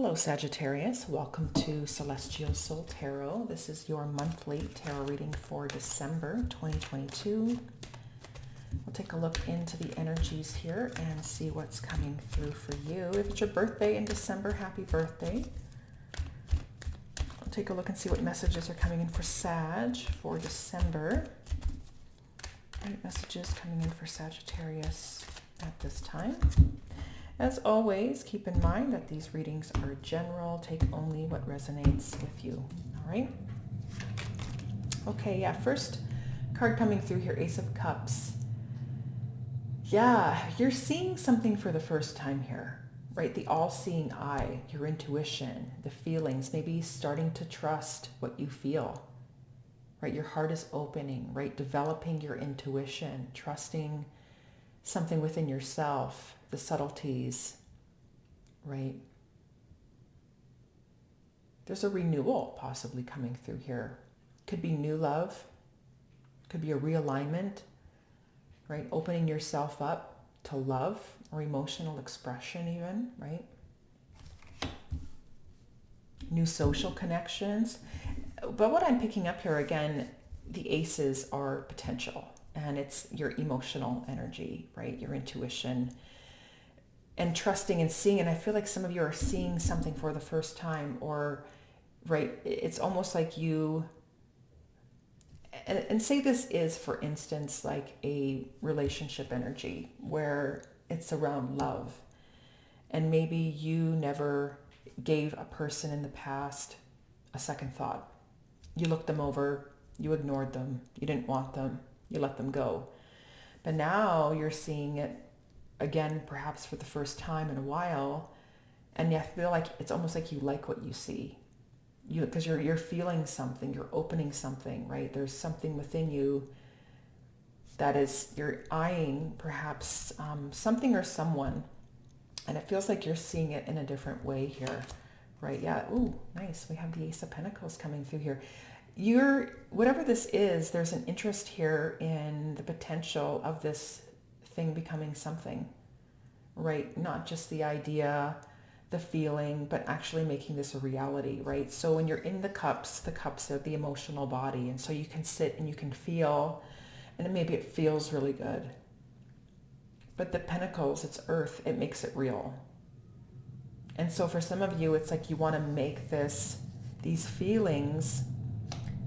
Hello Sagittarius, welcome to Celestial Soul Tarot. This is your monthly tarot reading for December 2022. We'll take a look into the energies here and see what's coming through for you. If it's your birthday in December, happy birthday. We'll take a look and see what messages are coming in for Sag for December. Right, messages coming in for Sagittarius at this time. As always, keep in mind that these readings are general. Take only what resonates with you. All right? Okay, yeah, first card coming through here, Ace of Cups. Yeah, you're seeing something for the first time here, right? The all-seeing eye, your intuition, the feelings, maybe starting to trust what you feel, right? Your heart is opening, right? Developing your intuition, trusting something within yourself, the subtleties, right? There's a renewal possibly coming through here. Could be new love, could be a realignment, right? Opening yourself up to love or emotional expression even, right? New social connections. But what I'm picking up here again, the aces are potential, and it's your emotional energy, right? Your intuition and trusting and seeing. And I feel like some of you are seeing something for the first time, or, right, it's almost like you, and say this is, for instance, like a relationship energy where it's around love. And maybe you never gave a person in the past a second thought. You looked them over, you ignored them, you didn't want them, you let them go. But now you're seeing it again, perhaps for the first time in a while, and you feel like it's almost like you like what you see. Because you're feeling something, you're opening something, right? There's something within you that is, you're eyeing perhaps something or someone, and it feels like you're seeing it in a different way here, right? Yeah, ooh, nice. We have the Ace of Pentacles coming through here. Whatever this is, there's an interest here in the potential of this thing becoming something, right? Not just the idea, the feeling, but actually making this a reality, right? So when you're in the cups are the emotional body. And so you can sit and you can feel, and maybe it feels really good. But the pentacles, it's earth, it makes it real. And so for some of you, it's like you want to make these feelings,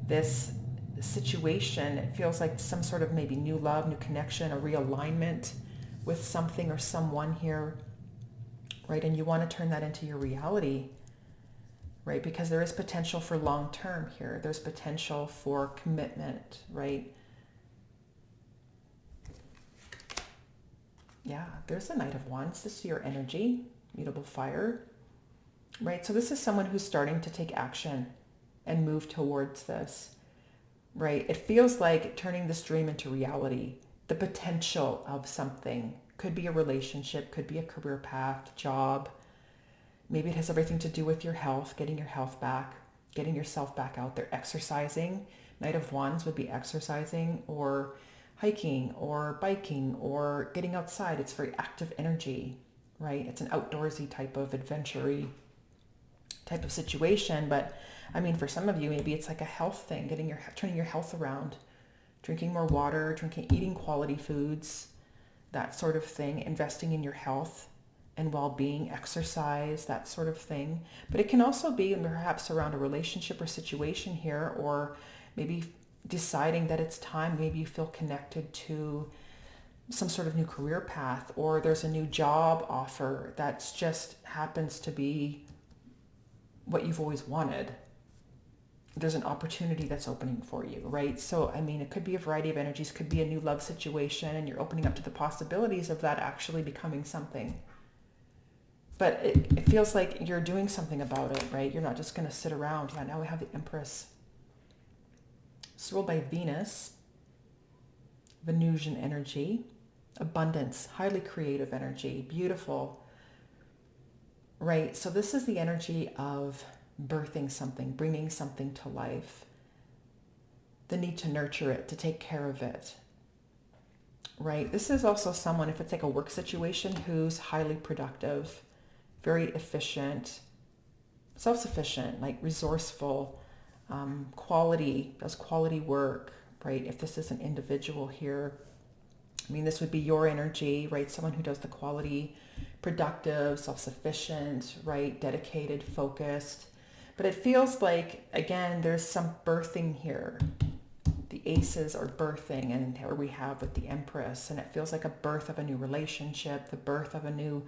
this situation, it feels like some sort of maybe new love, new connection, a realignment with something or someone here, right? And you want to turn that into your reality, right? Because there is potential for long term here. There's potential for commitment, right? Yeah, there's the Knight of Wands. This is your energy, mutable fire, right? So this is someone who's starting to take action and move towards this, right? It feels like turning this dream into reality. The potential of something could be a relationship, could be a career path, job. Maybe it has everything to do with your health, getting your health back, getting yourself back out there, exercising. Knight of Wands would be exercising or hiking or biking or getting outside. It's very active energy, right? It's an outdoorsy type of adventure-y type of situation. But I mean, for some of you, maybe it's like a health thing, turning your health around, drinking more water, eating quality foods, that sort of thing, investing in your health and well-being, exercise, that sort of thing. But it can also be perhaps around a relationship or situation here, or maybe deciding that it's time. Maybe you feel connected to some sort of new career path, or there's a new job offer that just happens to be what you've always wanted. There's an opportunity that's opening for you, right? So, I mean, it could be a variety of energies, could be a new love situation, and you're opening up to the possibilities of that actually becoming something. But it feels like you're doing something about it, right? You're not just going to sit around. Yeah, now we have the Empress. It's ruled by Venus, Venusian energy, abundance, highly creative energy, beautiful, right? So this is the energy of birthing something, bringing something to life, the need to nurture it, to take care of it, right? This is also someone, if it's like a work situation, who's highly productive, very efficient, self-sufficient, like resourceful, does quality work, right? If this is an individual here, I mean, this would be your energy, right? Someone who does the quality, productive, self-sufficient, right? Dedicated, focused. But it feels like, again, there's some birthing here. The aces are birthing, and here we have with the Empress, and it feels like a birth of a new relationship, the birth of a new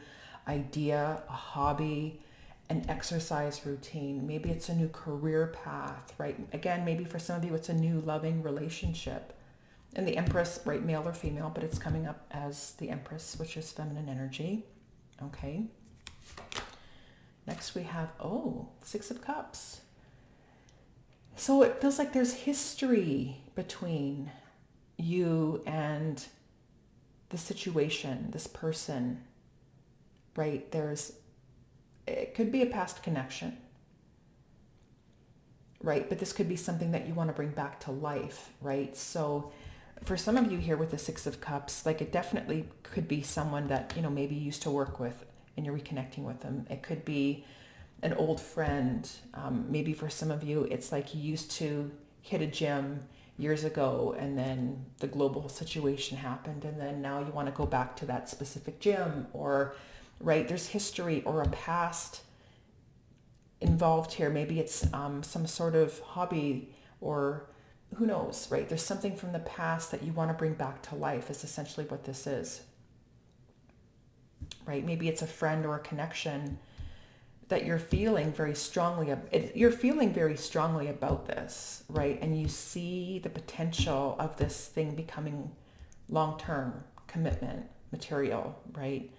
idea, a hobby, an exercise routine. Maybe it's a new career path, right? Again, maybe for some of you, it's a new loving relationship. And the Empress, right, male or female, but it's coming up as the Empress, which is feminine energy. Okay. Next we have, Six of Cups. So it feels like there's history between you and the situation, this person, right? It could be a past connection, right? But this could be something that you want to bring back to life, right? So for some of you here with the Six of Cups, like it definitely could be someone that, maybe you used to work with and you're reconnecting with them. It could be an old friend. Maybe for some of you, it's like you used to hit a gym years ago and then the global situation happened and then now you want to go back to that specific gym, or, right, there's history or a past involved here. Maybe it's some sort of hobby, or who knows, right? There's something from the past that you want to bring back to life is essentially what this is, right? Maybe it's a friend or a connection that you're feeling very strongly. You're feeling very strongly about this, right? And you see the potential of this thing becoming long-term commitment material, right?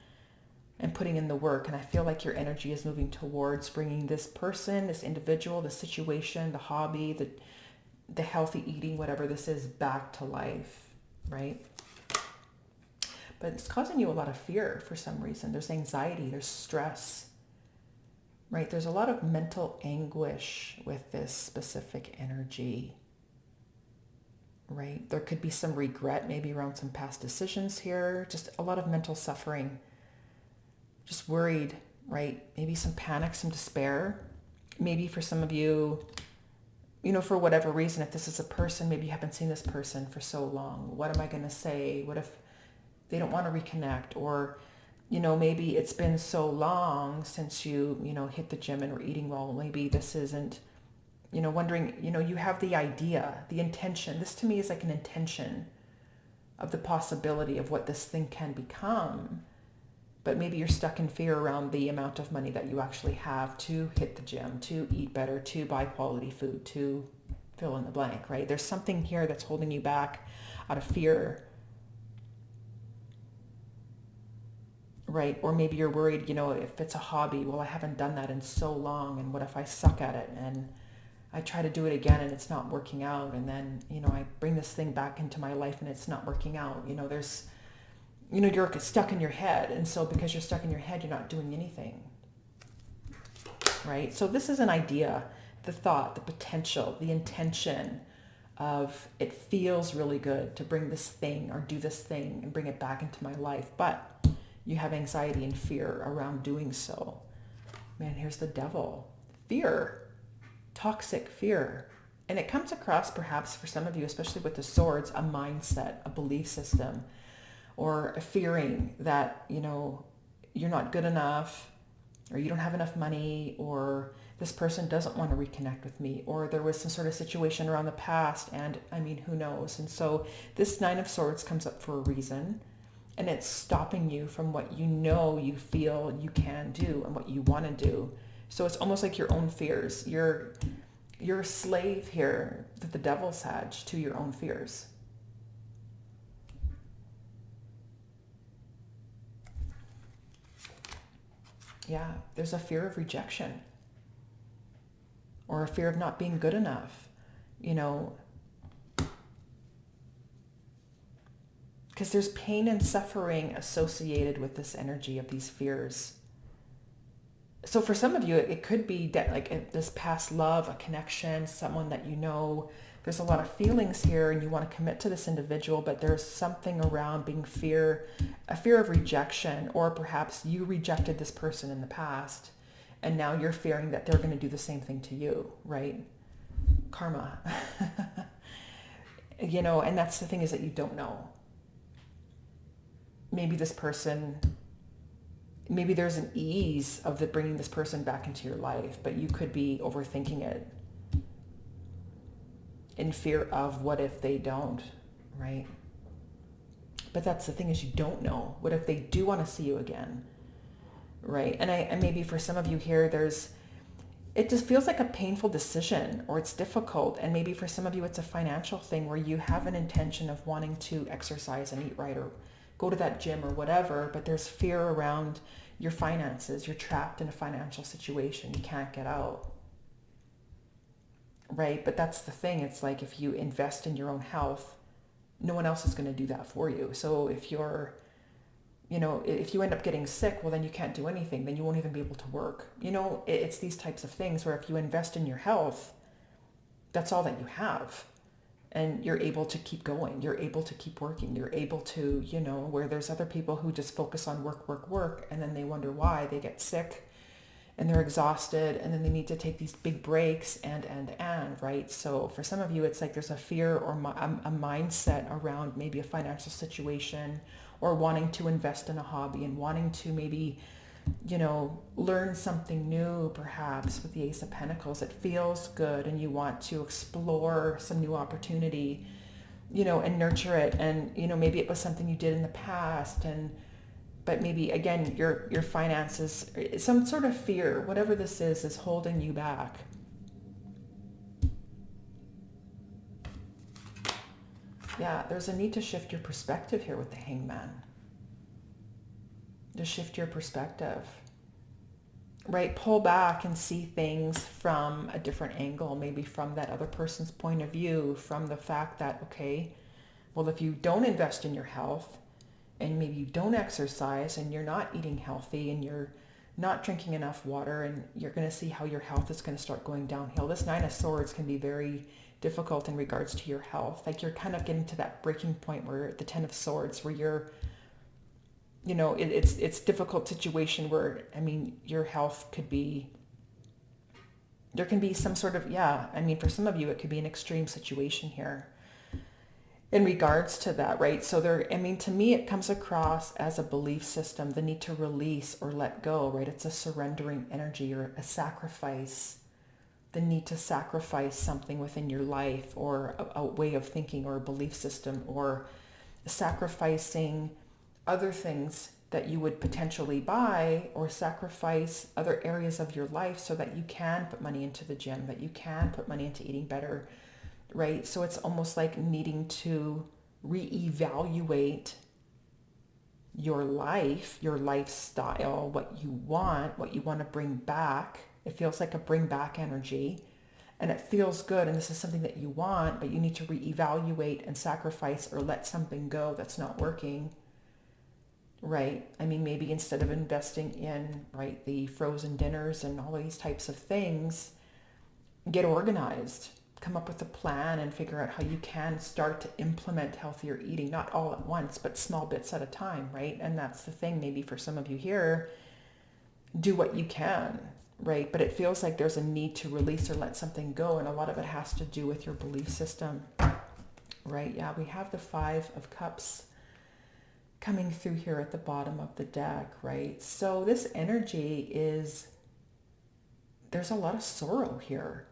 And putting in the work. And I feel like your energy is moving towards bringing this person, this individual, the situation, the hobby, the healthy eating, whatever this is, back to life, right? But it's causing you a lot of fear for some reason. There's anxiety, there's stress, right? There's a lot of mental anguish with this specific energy, right? There could be some regret maybe around some past decisions here, just a lot of mental suffering, just worried, right? Maybe some panic, some despair. Maybe for some of you, for whatever reason, if this is a person, maybe you haven't seen this person for so long. What am I going to say? What if they don't want to reconnect? Or, maybe it's been so long since you hit the gym and were eating well. Maybe this isn't, wondering, you have the idea, the intention. This to me is like an intention of the possibility of what this thing can become. But maybe you're stuck in fear around the amount of money that you actually have to hit the gym, to eat better, to buy quality food, to fill in the blank, right? There's something here that's holding you back out of fear, right? Or maybe you're worried, if it's a hobby, well, I haven't done that in so long, and what if I suck at it and I try to do it again and it's not working out, and then, I bring this thing back into my life and it's not working out. There's you're stuck in your head. And so because you're stuck in your head, you're not doing anything, right? So this is an idea, the thought, the potential, the intention of it feels really good to bring this thing or do this thing and bring it back into my life. But you have anxiety and fear around doing so. Man, here's the devil. Fear, toxic fear. And it comes across perhaps for some of you, especially with the swords, a mindset, a belief system, or a fearing that, you're not good enough, or you don't have enough money, or this person doesn't want to reconnect with me, or there was some sort of situation around the past, and who knows? And so this Nine of Swords comes up for a reason, and it's stopping you from what you feel you can do and what you want to do. So it's almost like your own fears. You're a slave here that the devil's had to your own fears. Yeah, there's a fear of rejection or a fear of not being good enough, because there's pain and suffering associated with this energy of these fears. So for some of you, it could be that like this past love, a connection, someone that there's a lot of feelings here and you want to commit to this individual, but there's something around being a fear of rejection, or perhaps you rejected this person in the past And now you're fearing that they're going to do the same thing to you, right? Karma. And that's the thing, is that you don't know. Maybe this person, maybe there's an ease of bringing this person back into your life, but you could be overthinking it in fear of what if they don't, right? But that's the thing, is you don't know. What if they do want to see you again, right? And maybe for some of you here, it just feels like a painful decision, or it's difficult. And maybe for some of you, it's a financial thing where you have an intention of wanting to exercise and eat right, or go to that gym or whatever, but there's fear around your finances. You're trapped in a financial situation. You can't get out, right? But that's the thing. It's like, if you invest in your own health, no one else is going to do that for you. So if if you end up getting sick, well, then you can't do anything. Then you won't even be able to work. It's these types of things where if you invest in your health, that's all that you have. And you're able to keep going. You're able to keep working. You're able to, where there's other people who just focus on work, and then they wonder why they get sick and they're exhausted, and then they need to take these big breaks and, right? So for some of you, it's like there's a fear or a mindset around maybe a financial situation, or wanting to invest in a hobby and wanting to maybe, learn something new, perhaps with the Ace of Pentacles. It feels good and you want to explore some new opportunity, and nurture it. And, maybe it was something you did in the past, but maybe again, your finances, some sort of fear, whatever this is holding you back. Yeah, there's a need to shift your perspective here with the Hangman. To shift your perspective, right? Pull back and see things from a different angle, maybe from that other person's point of view, from the fact that, okay, well, if you don't invest in your health, and maybe you don't exercise, and you're not eating healthy, and you're not drinking enough water, and you're going to see how your health is going to start going downhill. This Nine of Swords can be very difficult in regards to your health. Like, you're kind of getting to that breaking point where the Ten of Swords, where you're, it's difficult situation where, your health could be, there can be some sort of, for some of you, it could be an extreme situation here in regards to that, right? So to me, it comes across as a belief system, the need to release or let go, right? It's a surrendering energy, or a sacrifice, the need to sacrifice something within your life, or a way of thinking, or a belief system, or sacrificing other things that you would potentially buy, or sacrifice other areas of your life so that you can put money into the gym, that you can put money into eating better, right? So it's almost like needing to reevaluate your life, your lifestyle, what you want to bring back. It feels like a bring back energy, and it feels good. And this is something that you want, but you need to reevaluate and sacrifice or let something go that's not working, right? Maybe instead of investing in, right, the frozen dinners and all these types of things, get organized. Come up with a plan and figure out how you can start to implement healthier eating, not all at once, but small bits at a time, right? And that's the thing, maybe for some of you here, do what you can, right? But it feels like there's a need to release or let something go. And a lot of it has to do with your belief system, right? Yeah, we have the Five of Cups coming through here at the bottom of the deck, right? So this energy is, there's a lot of sorrow here.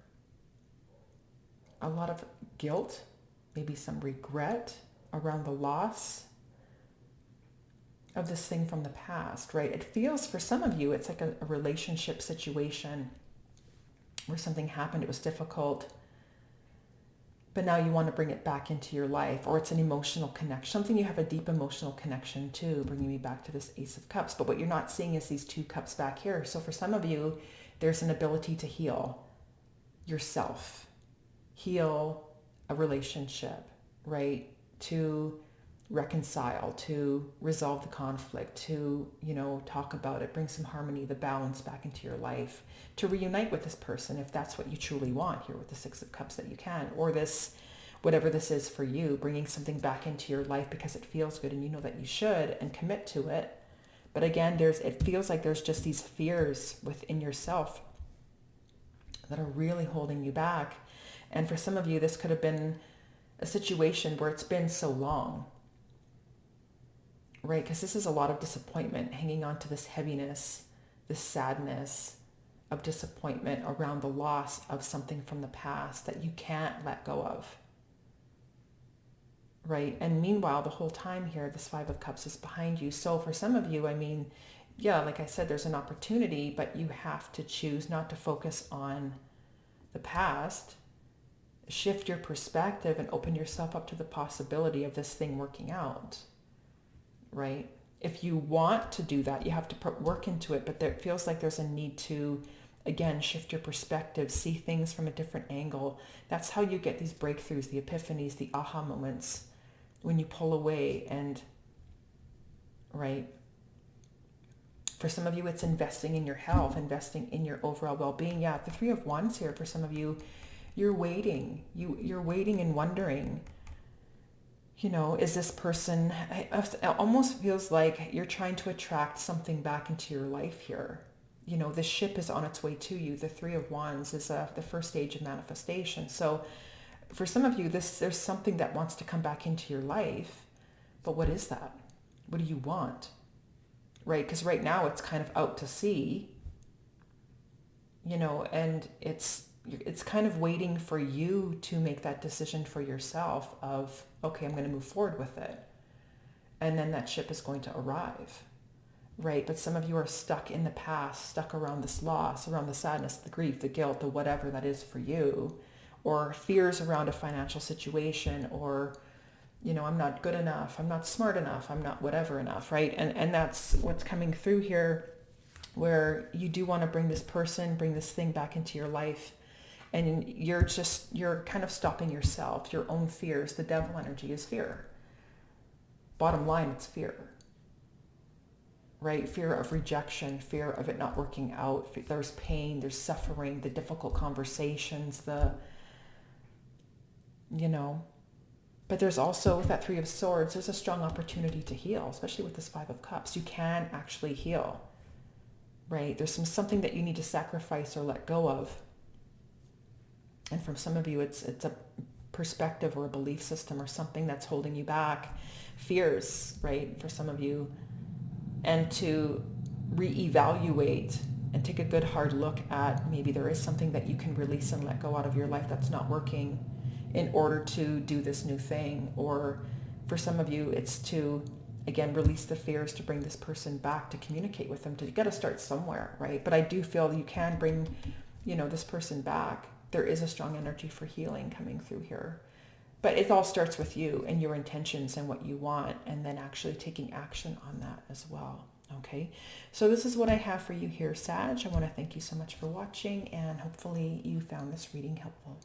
A lot of guilt, maybe some regret around the loss of this thing from the past, right? It feels, for some of you, it's like a relationship situation where something happened, it was difficult, but now you want to bring it back into your life, or it's an emotional connection, something you have a deep emotional connection to, bringing me back to this Ace of Cups. But what you're not seeing is these two cups back here. So for some of you, there's an ability to heal yourself, heal a relationship, right? To reconcile, to resolve the conflict, to, talk about it, bring some harmony, the balance back into your life, to reunite with this person if that's what you truly want here with the Six of Cups, that you can, or this, whatever this is for you, bringing something back into your life because it feels good and you know that you should, and commit to it. But again, it feels like there's just these fears within yourself that are really holding you back. And for some of you, this could have been a situation where it's been so long, right? Because this is a lot of disappointment, hanging on to this heaviness, this sadness of disappointment around the loss of something from the past that you can't let go of, right? And meanwhile, the whole time here, this Five of Cups is behind you. So for some of you, I mean, yeah, like I said, there's an opportunity, but you have to choose not to focus on the past. Shift your perspective and open yourself up to the possibility of this thing working out, right? If you want to do that, you have to put work into it, but it feels like there's a need to, again, shift your perspective, see things from a different angle. That's how you get these breakthroughs, the epiphanies, the aha moments, when you pull away and, right? For some of you, it's investing in your health, investing in your overall well-being. Yeah, the Three of Wands here, for some of you, you're waiting. You're waiting and wondering, is this person, it almost feels like you're trying to attract something back into your life here. The ship is on its way to you. The Three of Wands is the first stage of manifestation. So for some of you, there's something that wants to come back into your life. But what is that? What do you want? Right? Because right now it's kind of out to sea, and it's kind of waiting for you to make that decision for yourself of, okay, I'm going to move forward with it. And then that ship is going to arrive, right? But some of you are stuck in the past, stuck around this loss, around the sadness, the grief, the guilt, the whatever that is for you, or fears around a financial situation, or I'm not good enough, I'm not smart enough, I'm not whatever enough, right? And that's what's coming through here, where you do want to bring this person, bring this thing back into your life. And you're kind of stopping yourself, your own fears. The devil energy is fear. Bottom line, it's fear, right? Fear of rejection, fear of it not working out. There's pain, there's suffering, the difficult conversations, But there's also, with that Three of Swords, there's a strong opportunity to heal, especially with this Five of Cups. You can actually heal, right? There's something that you need to sacrifice or let go of. And for some of you, it's a perspective or a belief system or something that's holding you back. Fears, right? For some of you. And to reevaluate and take a good hard look at, maybe there is something that you can release and let go out of your life that's not working, in order to do this new thing. Or for some of you, it's to, again, release the fears to bring this person back, to communicate with them. You got to start somewhere, right? But I do feel you can bring, this person back. There is a strong energy for healing coming through here. But it all starts with you and your intentions and what you want, and then actually taking action on that as well. Okay, so this is what I have for you here, Sag. I want to thank you so much for watching, and hopefully you found this reading helpful.